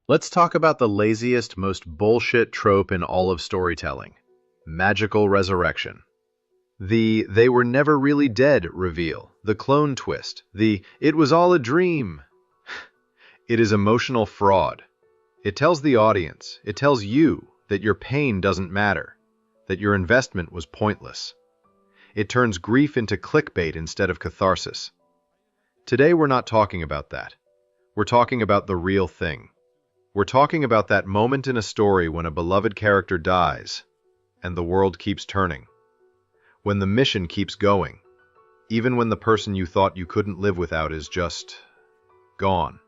Let's talk about the laziest, most bullshit trope in all of storytelling: magical resurrection. The "they were never really dead" reveal, the clone twist, the "it was all a dream." It is emotional fraud. It tells the audience, it tells you, that your pain doesn't matter, that your investment was pointless. It turns grief into clickbait instead of catharsis. Today we're not talking about that. We're talking about the real thing. We're talking about that moment in a story when a beloved character dies, and the world keeps turning. When the mission keeps going, even when the person you thought you couldn't live without is just gone.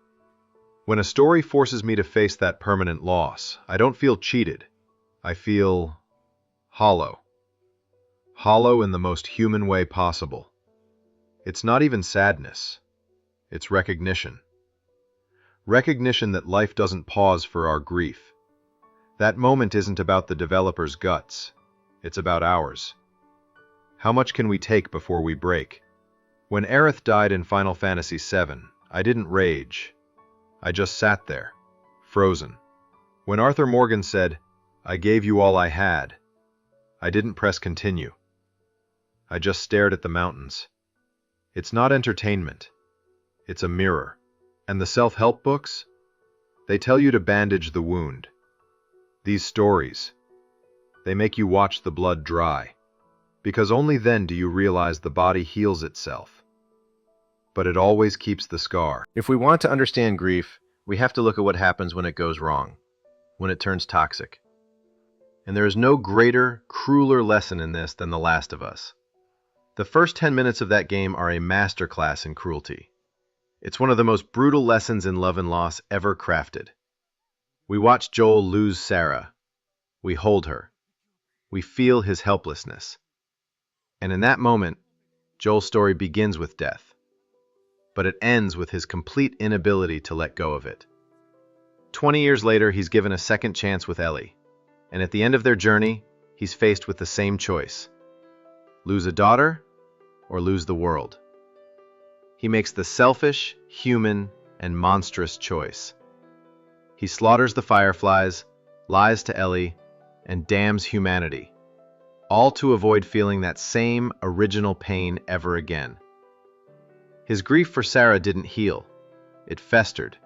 When a story forces me to face that permanent loss, I don't feel cheated. I feel hollow. Hollow in the most human way possible. It's not even sadness. It's recognition. Recognition that life doesn't pause for our grief. That moment isn't about the developer's guts. It's about ours. How much can we take before we break? When Aerith died in Final Fantasy VII, I didn't rage. I just sat there, frozen. When Arthur Morgan said, "I gave you all I had," I didn't press continue. I just stared at the mountains. It's not entertainment. It's a mirror. And the self-help books? They tell you to bandage the wound. These stories, they make you watch the blood dry, because only then do you realize the body heals itself. But it always keeps the scar. If we want to understand grief, we have to look at what happens when it goes wrong, when it turns toxic. And there is no greater, crueler lesson in this than The Last of Us. The first 10 minutes of that game are a masterclass in cruelty. It's one of the most brutal lessons in love and loss ever crafted. We watch Joel lose Sarah. We hold her. We feel his helplessness. And in that moment, Joel's story begins with death. But it ends with his complete inability to let go of it. 20 years later, he's given a second chance with Ellie. And at the end of their journey, he's faced with the same choice: lose a daughter or lose the world. He makes the selfish, human, and monstrous choice. He slaughters the fireflies, lies to Ellie, and damns humanity, all to avoid feeling that same original pain ever again. His grief for Sarah didn't heal. It festered.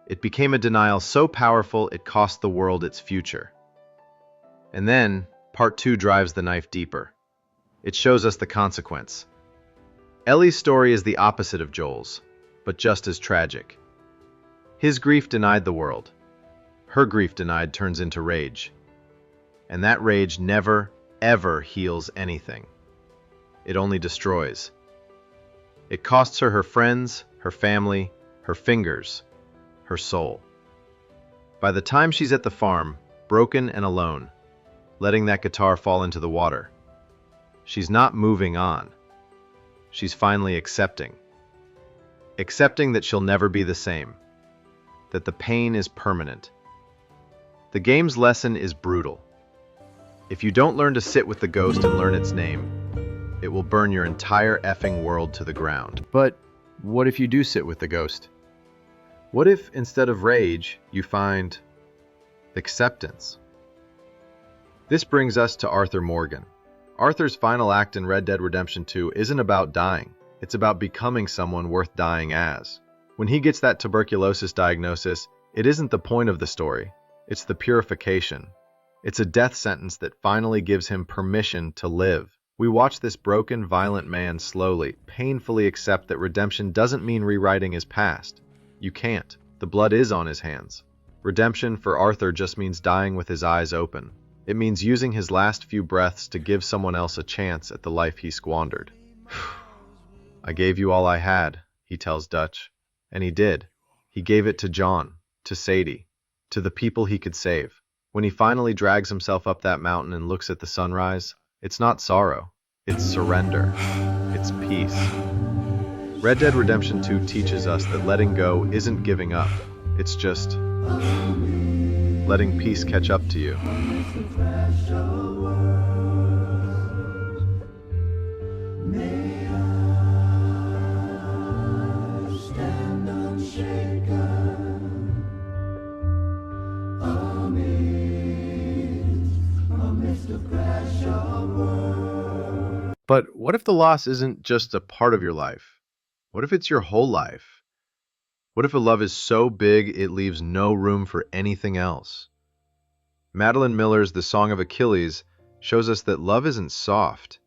It became a denial so powerful it cost the world its future. And then, part 2 drives the knife deeper. It shows us the consequence. Ellie's story is the opposite of Joel's, but just as tragic. His grief denied the world. Her grief denied turns into rage. And that rage never, ever heals anything. It only destroys. It costs her her friends, her family, her fingers, her soul. By the time she's at the farm, broken and alone, letting that guitar fall into the water, she's not moving on. She's finally accepting. Accepting that she'll never be the same. That the pain is permanent. The game's lesson is brutal. If you don't learn to sit with the ghost and learn its name, it will burn your entire effing world to the ground. But what if you do sit with the ghost? What if, instead of rage, you find acceptance? This brings us to Arthur Morgan. Arthur's final act in Red Dead Redemption 2 isn't about dying. It's about becoming someone worth dying as. When he gets that tuberculosis diagnosis, it isn't the point of the story. It's the purification. It's a death sentence that finally gives him permission to live. We watch this broken, violent man slowly, painfully accept that redemption doesn't mean rewriting his past. You can't. The blood is on his hands. Redemption for Arthur just means dying with his eyes open. It means using his last few breaths to give someone else a chance at the life he squandered. "I gave you all I had," he tells Dutch. And he did. He gave it to John, to Sadie, to the people he could save. When he finally drags himself up that mountain and looks at the sunrise, it's not sorrow. It's surrender. It's peace. Red Dead Redemption 2 teaches us that letting go isn't giving up. It's just letting peace catch up to you. But what if the loss isn't just a part of your life? What if it's your whole life? What if a love is so big it leaves no room for anything else? Madeline Miller's The Song of Achilles shows us that love isn't soft,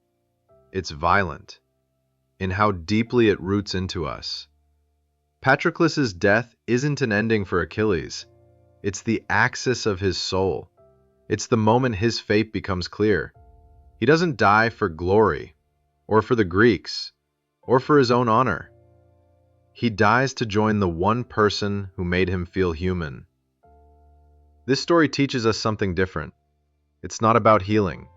it's violent, in how deeply it roots into us. Patroclus's death isn't an ending for Achilles, it's the axis of his soul. It's the moment his fate becomes clear. He doesn't die for glory, or for the Greeks, or for his own honor. He dies to join the one person who made him feel human. This story teaches us something different. It's not about healing.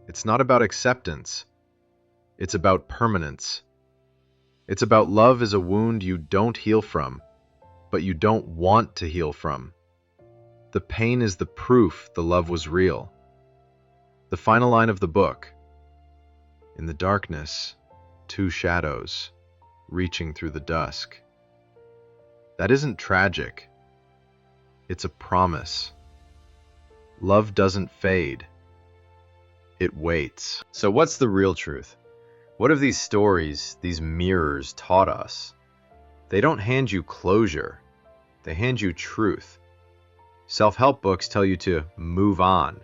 It's not about acceptance. It's about permanence. It's about love is a wound you don't heal from, but you don't want to heal from. The pain is the proof the love was real. The final line of the book, "In the darkness, two shadows, reaching through the dusk." That isn't tragic. It's a promise. Love doesn't fade. It waits. So what's the real truth? What have these stories, these mirrors, taught us? They don't hand you closure. They hand you truth. Self-help books tell you to move on.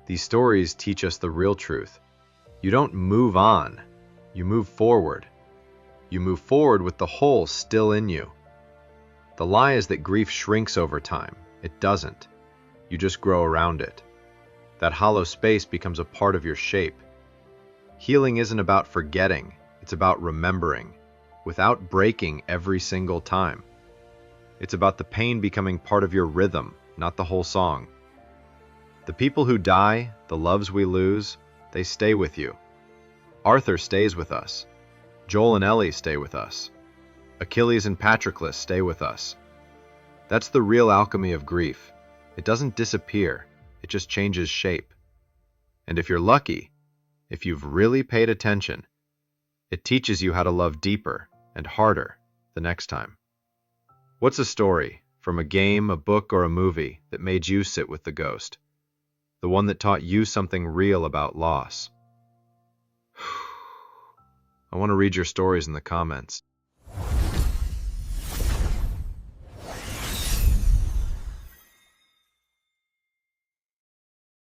These stories teach us the real truth. You don't move on. You move forward. You move forward with the hole still in you. The lie is that grief shrinks over time. It doesn't. You just grow around it. That hollow space becomes a part of your shape. Healing isn't about forgetting. It's about remembering, without breaking every single time. It's about the pain becoming part of your rhythm, not the whole song. The people who die, the loves we lose, they stay with you. Arthur stays with us. Joel and Ellie stay with us. Achilles and Patroclus stay with us. That's the real alchemy of grief. It doesn't disappear, it just changes shape. And if you're lucky, if you've really paid attention, it teaches you how to love deeper and harder the next time. What's a story, from a game, a book, or a movie, that made you sit with the ghost? The one that taught you something real about loss? I want to read your stories in the comments.